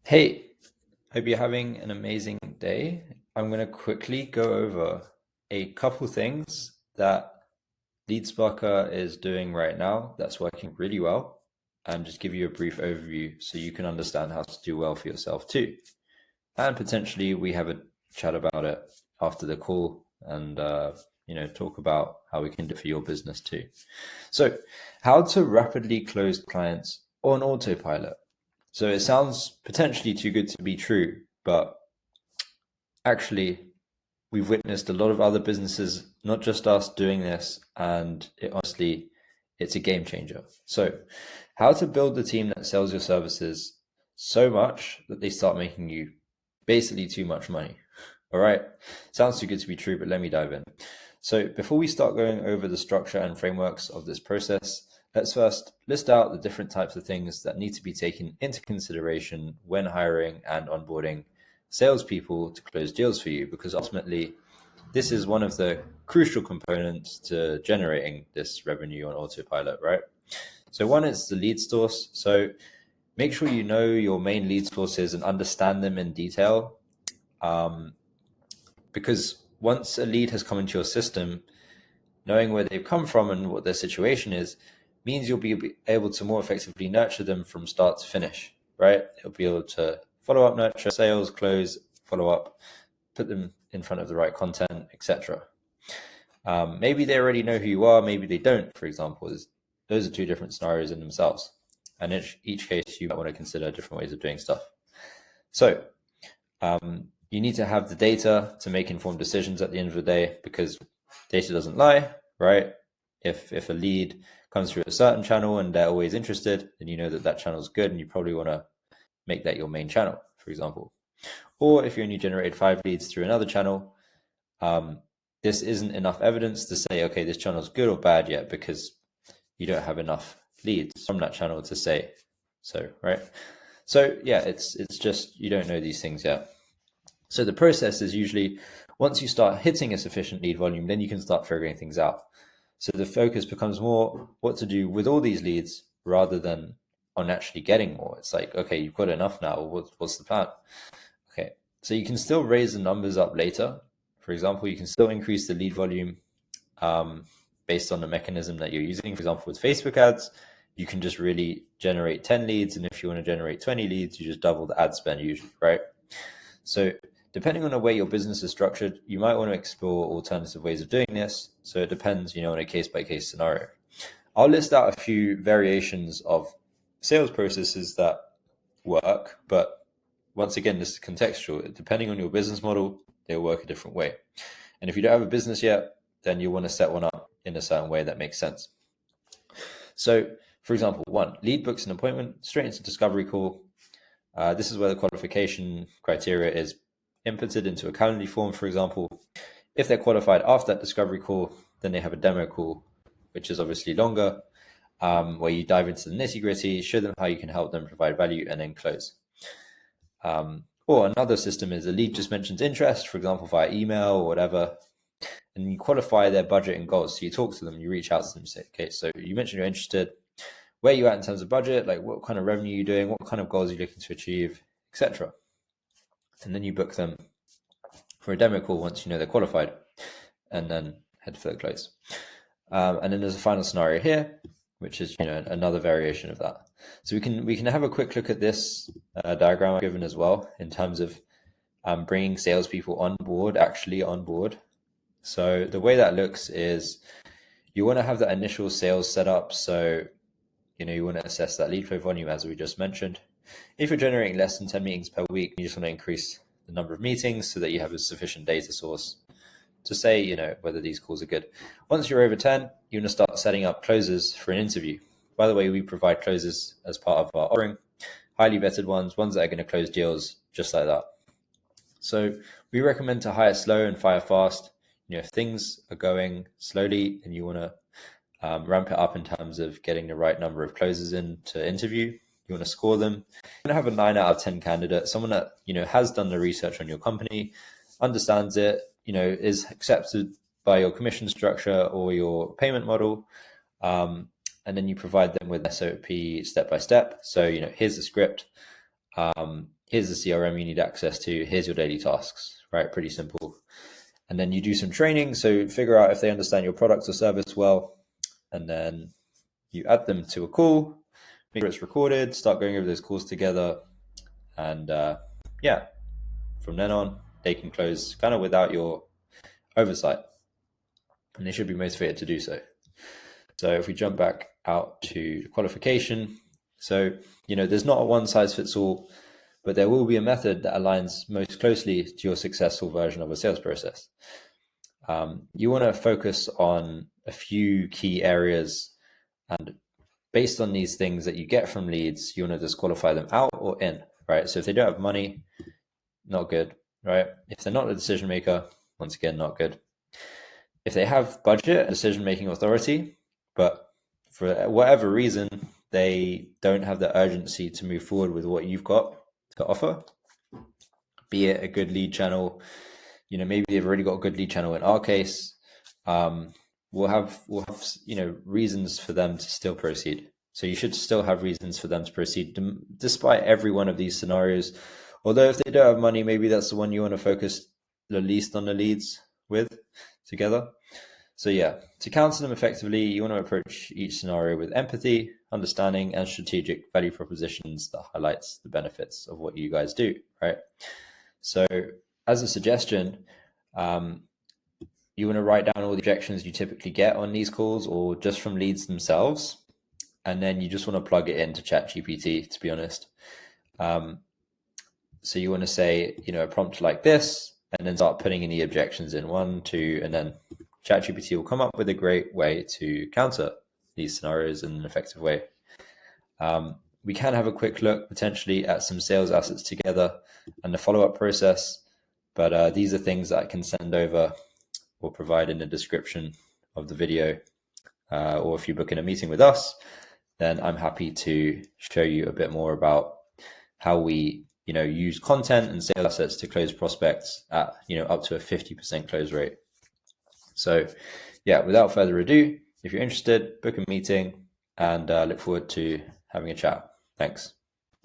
Hey, hope you're having an amazing day. I'm going to quickly go over a couple things that LeadSparker is doing right now that's working really well, and just give you a brief overview so you can understand how to do well for yourself too. And potentially we have a chat about it after the call and talk about how we can do for your business too. So, how to rapidly close clients on autopilot. So it sounds potentially too good to be true, but actually, we've witnessed a lot of other businesses, not just us, doing this, and honestly, it's a game changer. So, how to build the team that sells your services so much that they start making you basically too much money. All right, sounds too good to be true, but let me dive in. So, before we start going over the structure and frameworks of this process, let's first list out the different types of things that need to be taken into consideration when hiring and onboarding salespeople to close deals for you, because ultimately this is one of the crucial components to generating this revenue on autopilot, right? So one is the lead source. So make sure you know your main lead sources and understand them in detail, because once a lead has come into your system, knowing where they've come from and what their situation is means you'll be able to more effectively nurture them from start to finish, right? You'll be able to follow up, nurture, sales, close, follow up, put them in front of the right content, etc. Maybe they already know who you are, maybe they don't, for example. Those are two different scenarios in themselves. And in each case, you might want to consider different ways of doing stuff. So you need to have the data to make informed decisions at the end of the day, because data doesn't lie, right? If a lead comes through a certain channel and they're always interested, then you know that that channel is good and you probably want to make that your main channel, for example. Or if you only generated 5 leads through another channel, this isn't enough evidence to say, okay, this channel is good or bad yet, because you don't have enough leads from that channel to say so, right? So yeah, it's just you don't know these things yet. So the process is usually once you start hitting a sufficient lead volume, then you can start figuring things out. So the focus becomes more what to do with all these leads rather than on actually getting more. It's like, okay, you've got enough now. What's the plan? Okay, so you can still raise the numbers up later. For example, you can still increase the lead volume based on the mechanism that you're using. For example, with Facebook ads, you can just really generate 10 leads. And if you want to generate 20 leads, you just double the ad spend usually, right? So depending on the way your business is structured, you might want to explore alternative ways of doing this. So it depends, on a case-by-case scenario. I'll list out a few variations of sales processes that work, but once again, this is contextual. Depending on your business model, they'll work a different way. And if you don't have a business yet, then you want to set one up in a certain way that makes sense. So, for example, 1, lead books an appointment, straight into discovery call. This is where the qualification criteria is inputted into a Calendly form, for example. If they're qualified after that discovery call, then they have a demo call, which is obviously longer, where you dive into the nitty-gritty, show them how you can help them provide value, and then close. Or another system is a lead just mentions interest, for example, via email or whatever, and you qualify their budget and goals. So you talk to them, you reach out to them, say, okay, so you mentioned you're interested. Where are you at in terms of budget? Like, what kind of revenue are you doing? What kind of goals are you looking to achieve, etc. And then you book them for a demo call once you know they're qualified, and then head for the close. And then there's a final scenario here, which is another variation of that. So we can have a quick look at this diagram I've given as well in terms of bringing salespeople actually on board. So the way that looks is you want to have that initial sales set up. So you want to assess that lead flow volume, as we just mentioned. If you're generating less than 10 meetings per week, you just want to increase the number of meetings so that you have a sufficient data source to say, whether these calls are good. Once you're over 10, you want to start setting up closes for an interview. By the way, we provide closes as part of our offering, highly vetted ones that are going to close deals just like that. So we recommend to hire slow and fire fast. If things are going slowly and you want to ramp it up in terms of getting the right number of closes in to interview, you want to score them. You want to have a 9 out of 10 candidate, someone that has done the research on your company, understands it, is accepted by your commission structure or your payment model, and then you provide them with SOP step by step. So here's the script. here's the CRM you need access to, here's your daily tasks, right? Pretty simple. And then you do some training. So figure out if they understand your product or service well. And then you add them to a call, make sure it's recorded, start going over those calls together. And yeah, from then on, they can close kind of without your oversight. And they should be motivated to do so. So if we jump back out to qualification, so, there's not a one size fits all, but there will be a method that aligns most closely to your successful version of a sales process. You want to focus on a few key areas, and based on these things that you get from leads, you want to disqualify them out or in, right? So if they don't have money, not good, right? If they're not a decision maker, once again, not good. If they have budget and decision-making authority, but for whatever reason, they don't have the urgency to move forward with what you've got to offer, be it a good lead channel, maybe they've already got a good lead channel. In our case, we'll have reasons for them to still proceed. So you should still have reasons for them to proceed despite every one of these scenarios. Although if they don't have money, maybe that's the one you want to focus the least on the leads with together. So yeah, to counsel them effectively, you want to approach each scenario with empathy, understanding, and strategic value propositions that highlights the benefits of what you guys do, right? So as a suggestion, you want to write down all the objections you typically get on these calls or just from leads themselves. And then you just want to plug it into ChatGPT, to be honest. So you want to say, a prompt like this, and then start putting in the objections in 1, 2, and then ChatGPT will come up with a great way to counter these scenarios in an effective way. We can have a quick look potentially at some sales assets together and the follow-up process, but these are things that I can send over or provide in the description of the video. Or if you book in a meeting with us, then I'm happy to show you a bit more about how we use content and sales assets to close prospects at up to a 50% close rate. So yeah, without further ado, if you're interested, book a meeting, and look forward to having a chat. Thanks.